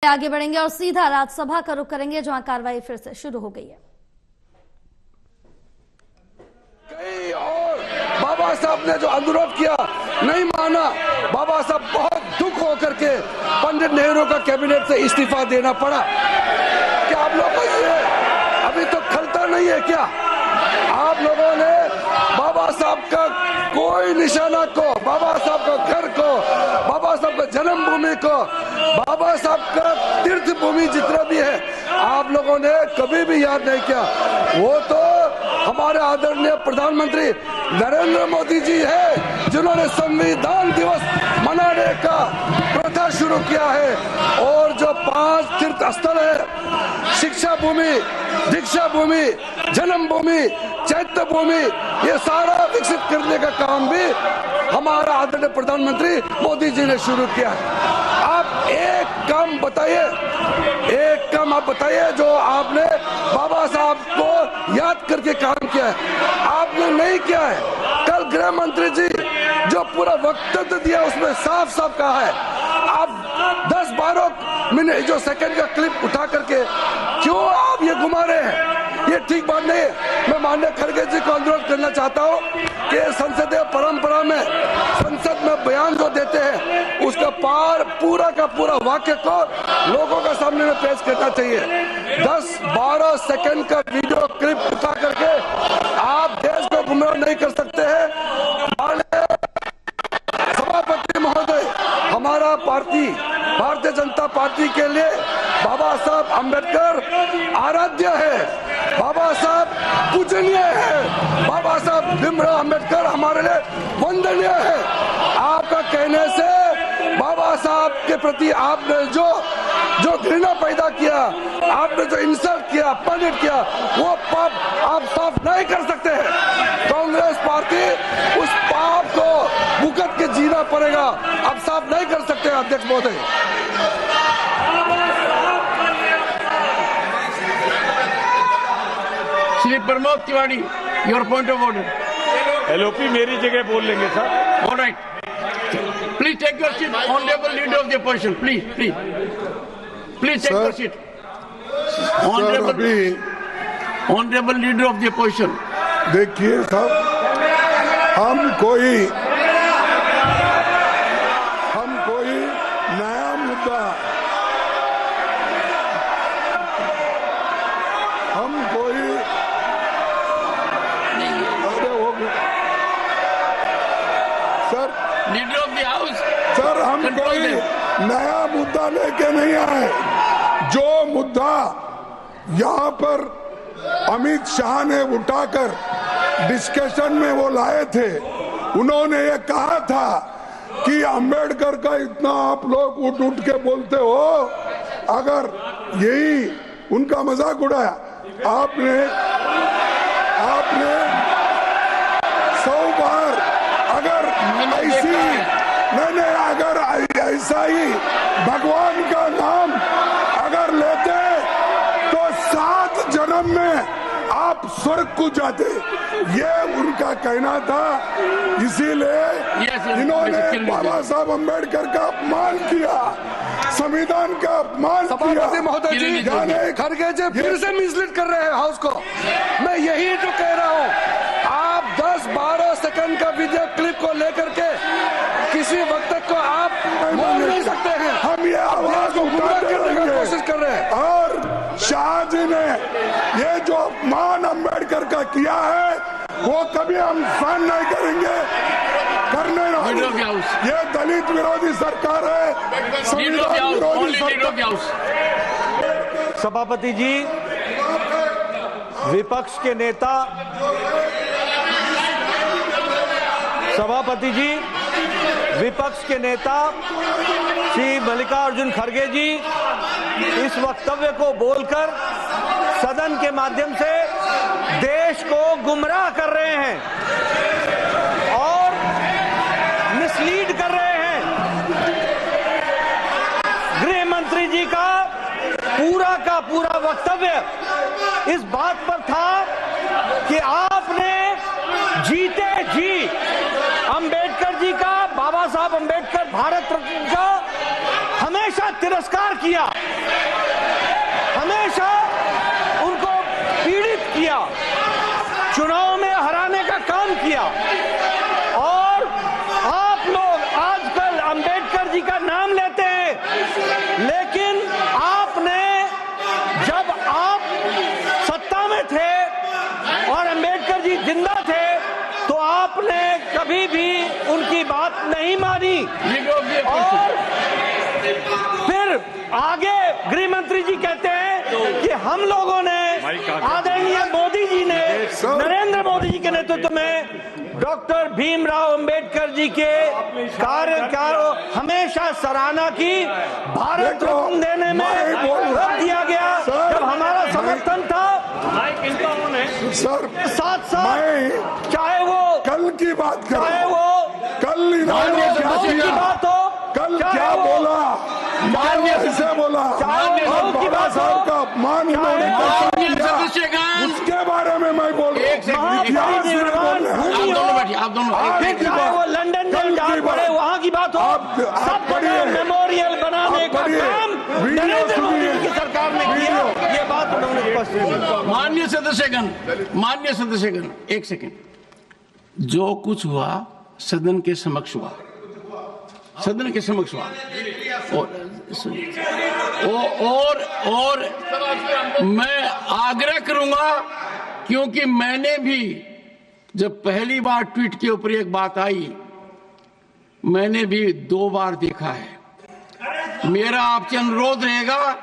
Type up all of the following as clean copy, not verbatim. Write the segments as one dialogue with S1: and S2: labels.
S1: आगे बढ़ेंगे और सीधा राज्यसभा का रुख करेंगे, जहां कार्रवाई फिर से शुरू हो गई है।
S2: कई और बाबा साहब ने जो अनुरोध किया नहीं माना। बाबा साहब बहुत दुख होकर के पंडित नेहरू का कैबिनेट से इस्तीफा देना पड़ा। क्या आप लोगों को ये अभी तो खलता नहीं है क्या? आप लोगों ने बाबा साहब का कोई निशाना को, बाबा साहब का घर को, बाबा साहब का जन्मभूमि को, बाबा साहब का तीर्थ भूमि जितना भी है, आप लोगों ने कभी भी याद नहीं किया। वो तो हमारे आदरणीय प्रधानमंत्री नरेंद्र मोदी जी है जिन्होंने संविधान दिवस मनाने का प्रथा शुरू किया है। और जो 5 तीर्थ स्थल है, शिक्षा भूमि, दीक्षा भूमि, जन्मभूमि, चैत्य भूमि, ये सारा विकसित करने का काम भी हमारा आदरणीय प्रधानमंत्री मोदी जी ने शुरू किया है। आप एक काम बताइए, एक काम आप बताइए जो आपने बाबा साहब को याद करके काम किया है। आपने नहीं किया है। कल गृह मंत्री जी जो पूरा वक्तव्य दिया उसमें साफ साफ कहा है। आप 10-12 मिनट जो सेकंड का क्लिप उठा करके क्यों आप ये घुमा रहे हैं? ये ठीक बात नहीं है। मैं माननीय खड़गे जी को अनुरोध करना चाहता हूँ कि संसदीय परंपरा में संसद में बयान जो देते हैं उसका पूरा का पूरा वाक्य को लोगों के सामने में पेश करना चाहिए। 10-12 सेकंड का वीडियो क्लिप उठा करके आप देश को गुमराह नहीं कर सकते हैं। सभापति महोदय, हमारा पार्टी भारतीय जनता पार्टी के लिए बाबा साहब अम्बेडकर आराध्य है, बाबा साहब पूजनीय है, बाबा साहब भीमराव अम्बेडकर हमारे लिए वंदनीय है। आपका कहने से बाबा साहब के प्रति आपने जो घृणा पैदा किया, आपने जो इंसल्ट किया, अपमानित किया, वो पाप आप साफ नहीं कर सकते हैं। कांग्रेस पार्टी उस पाप को भुगत के जीना पड़ेगा। आप साफ नहीं कर सकते अध्यक्ष महोदय।
S3: Shri Pramod Tiwari, your point of order.
S4: LOP मेरी जगह बोल लेंगे sir.
S3: All right, please take your seat. Honourable leader of the opposition, please take your seat. Honourable leader of the opposition.
S5: देखिए साहब, हम कोई नया मुद्दा, हम कोई sir
S3: leader of the house,
S5: sir हम कोई नया मुद्दा लेके नहीं आए। जो मुद्दा यहाँ पर अमित शाह ने उठाकर डिस्कशन में वो लाए थे, उन्होंने ये कहा था कि अंबेडकर का इतना आप लोग उठ के बोलते हो, अगर यही उनका मजाक उड़ाया आपने 100 बार, अगर ऐसी नहीं अगर ऐसा ही भगवान का नाम अगर लेते तो 7 जन्म में आप स्वर्ग को जाते, ये उनका कहना था। इसीलिए इन्होंने बाबा साहब अम्बेडकर का अपमान किया, संविधान का अपमान किया।
S2: सभापति महोदय जी, खड़गे जी फिर से मिसलीड कर रहे हैं हाउस को। मैं यही तो कह रहा हूँ, आप 10-12 सेकंड का वीडियो क्लिप को लेकर के किसी वक्त को आप बोल नहीं सकते हैं।
S5: हम ये आवाज को
S2: गुमराह करने की कोशिश कर रहे हैं।
S5: और शाह जी ने ये जो अपमान अम्बेडकर का किया है वो कभी हम सहन नहीं करेंगे, करने नहीं। ये दलित विरोधी सरकार है, संविधान विरोधी सरकार।
S4: सभापति जी, विपक्ष के नेता, सभापति जी, विपक्ष के नेता श्री मल्लिकार्जुन खड़गे जी इस वक्तव्य को बोलकर सदन के माध्यम से देश को गुमराह कर रहे हैं और मिसलीड कर रहे हैं। गृह मंत्री जी का पूरा वक्तव्य इस बात पर था कि आपने जीते जी अंबेडकर जी का, बाबा साहब अंबेडकर भारत रत्न का हमेशा तिरस्कार किया। किया। और आप लोग आजकल अंबेडकर जी का नाम लेते हैं, लेकिन आपने जब आप सत्ता में थे और अंबेडकर जी जिंदा थे तो आपने कभी भी उनकी बात नहीं मानी। और फिर आगे गृह मंत्री जी कहते हैं कि हम लोगों ने, आदरणीय मोदी जी ने, नरेंद्र मोदी जी के नेतृत्व में डॉक्टर भीमराव अंबेडकर जी के कार्य का हमेशा सराहना की। भारत रत्न देने में रख दिया गया जब हमारा समर्थन था।
S5: सर
S4: साथ साथ चाहे वो
S5: कल की बात करें,
S4: चाहे वो
S5: कल इन्होंने क्या
S4: की
S5: किया,
S4: बात हो,
S5: कल
S4: चाहे
S5: क्या
S4: वो-
S5: बोला,
S4: माननीय
S5: कैसे बोला,
S4: चाहे वो
S5: और
S4: की
S5: बाबा
S4: बात
S5: साहब
S4: हो,
S5: का अपमान
S4: चाहे
S5: इन्होंने
S4: वो-
S5: कैसे किया,
S3: सदस्यगण,
S5: उसके बारे में मैं बोल रहा हूँ।
S4: महापरिनिर्वाण भूमि हो,
S3: आप दोनों
S5: आज
S4: फिर
S5: की
S4: चाहे
S5: बात,
S4: वो लंदन में
S5: कल
S4: जान
S5: की
S4: पड़े
S5: बात,
S4: वहां की बात हो,
S5: आप
S4: सब
S5: पढ़िए,
S4: जगह मेमोरियल बनाने
S5: आप
S4: का
S5: पढ़िए,
S4: काम
S5: वीडियो
S4: नरेंद्र मोदी
S5: सुनिए,
S4: जी की सरकार ने किया। ये बात उन्होंने स्पष्ट की।
S3: माननीय सदस्यगण, एक सेकंड। जो कुछ हुआ सदन के समक्ष हुआ, सदन के समक्ष हुआ। और मैं आग्रह करूंगा, क्योंकि मैंने भी जब पहली बार ट्वीट के ऊपर एक बात आई, मैंने भी 2 बार देखा है। मेरा आपसे अनुरोध रहेगा,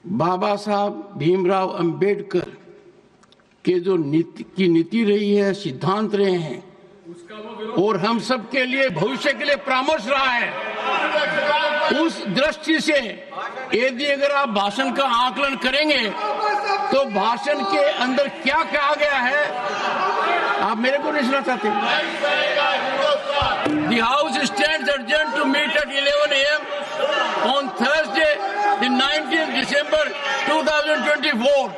S3: बाबा साहब भीमराव अंबेडकर के जो नीति रही है, सिद्धांत रहे हैं, और हम सब के लिए भविष्य के लिए परामर्श रहा है, उस दृष्टि से यदि अगर आप भाषण का आकलन करेंगे तो भाषण के अंदर क्या कहा गया है, आप मेरे को नहीं सुना चाहते? The House stands adjourned to meet at 11 a.m. on Thursday, the 19th December 2024.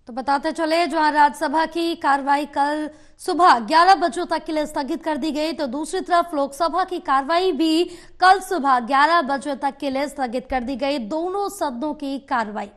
S1: तो बताते चले, जहां राज्यसभा की कार्रवाई कल सुबह 11 बजे तक के लिए स्थगित कर दी गई, तो दूसरी तरफ लोकसभा की कार्रवाई भी कल सुबह 11 बजे तक के लिए स्थगित कर दी गई। दोनों सदनों की कार्रवाई